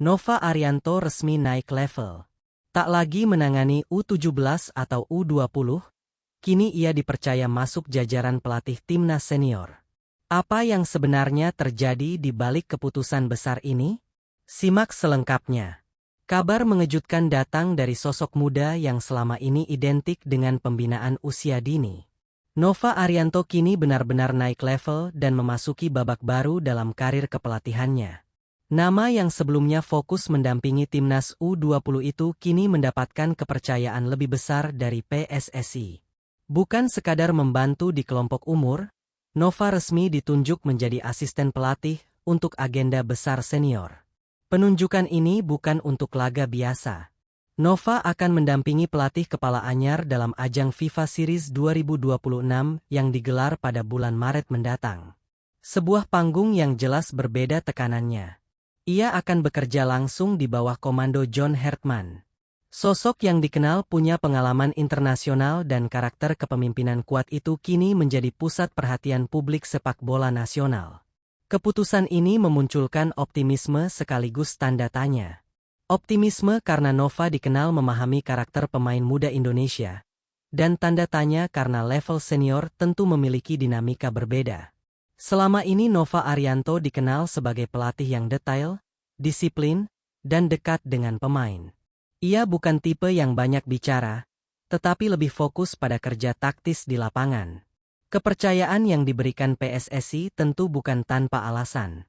Nova Arianto resmi naik level. Tak lagi menangani U17 atau U20, kini ia dipercaya masuk jajaran pelatih timnas senior. Apa yang sebenarnya terjadi di balik keputusan besar ini? Simak selengkapnya. Kabar mengejutkan datang dari sosok muda yang selama ini identik dengan pembinaan usia dini. Nova Arianto kini benar-benar naik level dan memasuki babak baru dalam karir kepelatihannya. Nama yang sebelumnya fokus mendampingi timnas U20 itu kini mendapatkan kepercayaan lebih besar dari PSSI. Bukan sekadar membantu di kelompok umur, Nova resmi ditunjuk menjadi asisten pelatih untuk agenda besar senior. Penunjukan ini bukan untuk laga biasa. Nova akan mendampingi pelatih kepala anyar dalam ajang FIFA Series 2026 yang digelar pada bulan Maret mendatang. Sebuah panggung yang jelas berbeda tekanannya. Ia akan bekerja langsung di bawah komando John Hertman. Sosok yang dikenal punya pengalaman internasional dan karakter kepemimpinan kuat itu kini menjadi pusat perhatian publik sepak bola nasional. Keputusan ini memunculkan optimisme sekaligus tanda tanya. Optimisme karena Nova dikenal memahami karakter pemain muda Indonesia, dan tanda tanya karena level senior tentu memiliki dinamika berbeda. Selama ini Nova Arianto dikenal sebagai pelatih yang detail, disiplin, dan dekat dengan pemain. Ia bukan tipe yang banyak bicara, tetapi lebih fokus pada kerja taktis di lapangan. Kepercayaan yang diberikan PSSI tentu bukan tanpa alasan.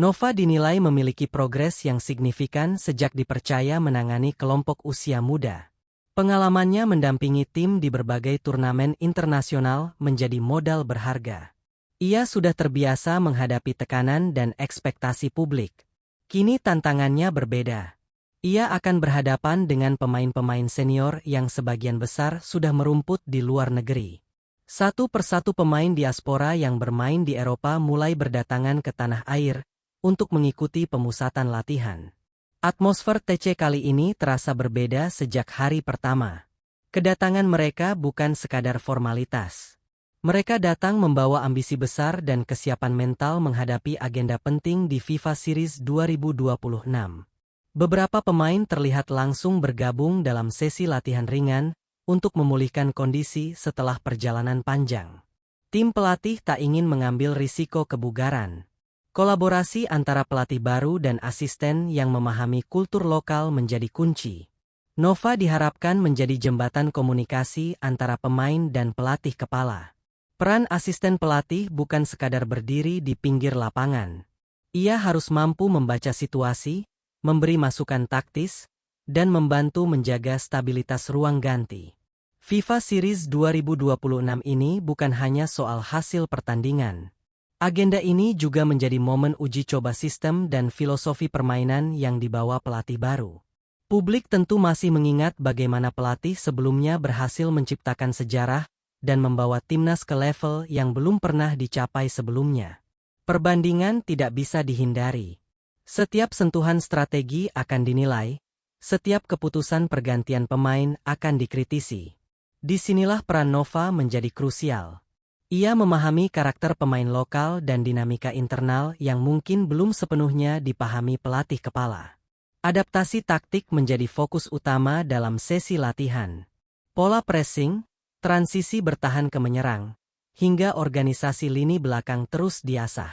Nova dinilai memiliki progres yang signifikan sejak dipercaya menangani kelompok usia muda. Pengalamannya mendampingi tim di berbagai turnamen internasional menjadi modal berharga. Ia sudah terbiasa menghadapi tekanan dan ekspektasi publik. Kini tantangannya berbeda. Ia akan berhadapan dengan pemain-pemain senior yang sebagian besar sudah merumput di luar negeri. Satu persatu pemain diaspora yang bermain di Eropa mulai berdatangan ke tanah air untuk mengikuti pemusatan latihan. Atmosfer TC kali ini terasa berbeda sejak hari pertama. Kedatangan mereka bukan sekadar formalitas. Mereka datang membawa ambisi besar dan kesiapan mental menghadapi agenda penting di FIFA Series 2026. Beberapa pemain terlihat langsung bergabung dalam sesi latihan ringan untuk memulihkan kondisi setelah perjalanan panjang. Tim pelatih tak ingin mengambil risiko kebugaran. Kolaborasi antara pelatih baru dan asisten yang memahami kultur lokal menjadi kunci. Nova diharapkan menjadi jembatan komunikasi antara pemain dan pelatih kepala. Peran asisten pelatih bukan sekadar berdiri di pinggir lapangan. Ia harus mampu membaca situasi, memberi masukan taktis, dan membantu menjaga stabilitas ruang ganti. FIFA Series 2026 ini bukan hanya soal hasil pertandingan. Agenda ini juga menjadi momen uji coba sistem dan filosofi permainan yang dibawa pelatih baru. Publik tentu masih mengingat bagaimana pelatih sebelumnya berhasil menciptakan sejarah dan membawa timnas ke level yang belum pernah dicapai sebelumnya. Perbandingan tidak bisa dihindari. Setiap sentuhan strategi akan dinilai, setiap keputusan pergantian pemain akan dikritisi. Disinilah peran Nova menjadi krusial. Ia memahami karakter pemain lokal dan dinamika internal yang mungkin belum sepenuhnya dipahami pelatih kepala. Adaptasi taktik menjadi fokus utama dalam sesi latihan. Pola pressing, transisi bertahan ke menyerang, hingga organisasi lini belakang terus diasah.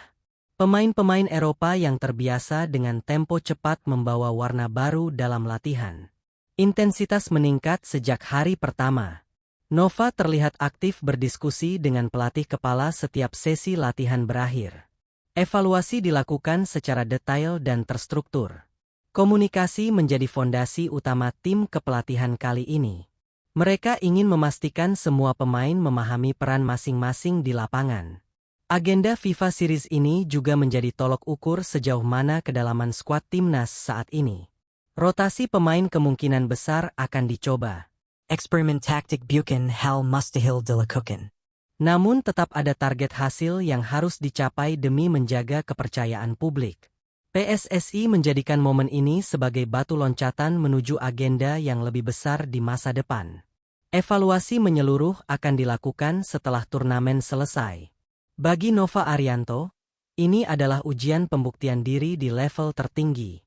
Pemain-pemain Eropa yang terbiasa dengan tempo cepat membawa warna baru dalam latihan. Intensitas meningkat sejak hari pertama. Nova terlihat aktif berdiskusi dengan pelatih kepala setiap sesi latihan berakhir. Evaluasi dilakukan secara detail dan terstruktur. Komunikasi menjadi fondasi utama tim kepelatihan kali ini. Mereka ingin memastikan semua pemain memahami peran masing-masing di lapangan. Agenda FIFA Series ini juga menjadi tolok ukur sejauh mana kedalaman skuad timnas saat ini. Rotasi pemain kemungkinan besar akan dicoba. Experiment tactic bukan hal mustahil dilakukan. Namun tetap ada target hasil yang harus dicapai demi menjaga kepercayaan publik. PSSI menjadikan momen ini sebagai batu loncatan menuju agenda yang lebih besar di masa depan. Evaluasi menyeluruh akan dilakukan setelah turnamen selesai. Bagi Nova Arianto, ini adalah ujian pembuktian diri di level tertinggi.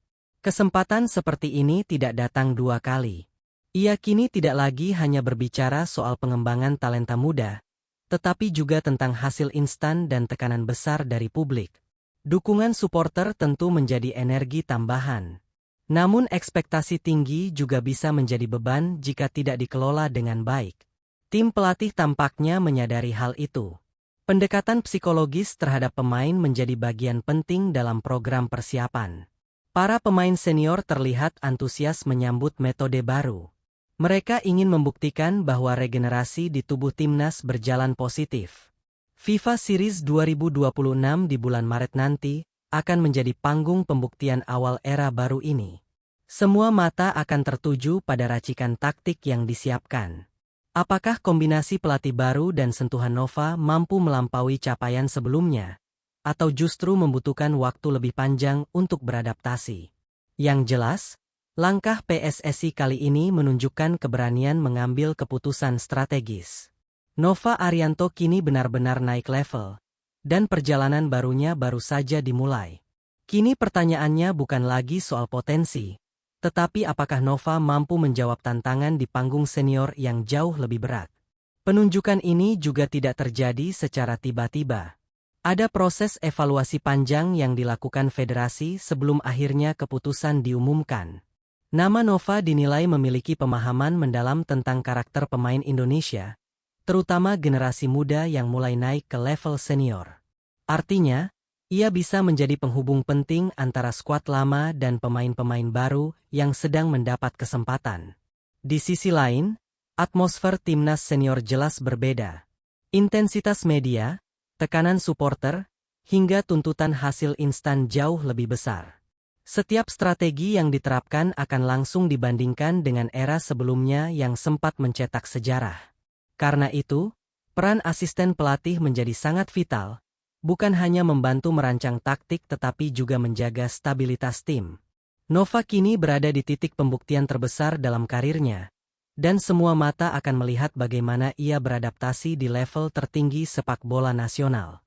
Kesempatan seperti ini tidak datang dua kali. Ia kini tidak lagi hanya berbicara soal pengembangan talenta muda, tetapi juga tentang hasil instan dan tekanan besar dari publik. Dukungan supporter tentu menjadi energi tambahan. Namun ekspektasi tinggi juga bisa menjadi beban jika tidak dikelola dengan baik. Tim pelatih tampaknya menyadari hal itu. Pendekatan psikologis terhadap pemain menjadi bagian penting dalam program persiapan. Para pemain senior terlihat antusias menyambut metode baru. Mereka ingin membuktikan bahwa regenerasi di tubuh timnas berjalan positif. FIFA Series 2026 di bulan Maret nanti akan menjadi panggung pembuktian awal era baru ini. Semua mata akan tertuju pada racikan taktik yang disiapkan. Apakah kombinasi pelatih baru dan sentuhan Nova mampu melampaui capaian sebelumnya, atau justru membutuhkan waktu lebih panjang untuk beradaptasi? Yang jelas, langkah PSSI kali ini menunjukkan keberanian mengambil keputusan strategis. Nova Arianto kini benar-benar naik level, dan perjalanan barunya baru saja dimulai. Kini pertanyaannya bukan lagi soal potensi, tetapi apakah Nova mampu menjawab tantangan di panggung senior yang jauh lebih berat. Penunjukan ini juga tidak terjadi secara tiba-tiba. Ada proses evaluasi panjang yang dilakukan federasi sebelum akhirnya keputusan diumumkan. Nama Nova dinilai memiliki pemahaman mendalam tentang karakter pemain Indonesia, terutama generasi muda yang mulai naik ke level senior. Artinya, ia bisa menjadi penghubung penting antara skuad lama dan pemain-pemain baru yang sedang mendapat kesempatan. Di sisi lain, atmosfer timnas senior jelas berbeda. Intensitas media, tekanan supporter, hingga tuntutan hasil instan jauh lebih besar. Setiap strategi yang diterapkan akan langsung dibandingkan dengan era sebelumnya yang sempat mencetak sejarah. Karena itu, peran asisten pelatih menjadi sangat vital, bukan hanya membantu merancang taktik tetapi juga menjaga stabilitas tim. Nova kini berada di titik pembuktian terbesar dalam karirnya, dan semua mata akan melihat bagaimana ia beradaptasi di level tertinggi sepak bola nasional.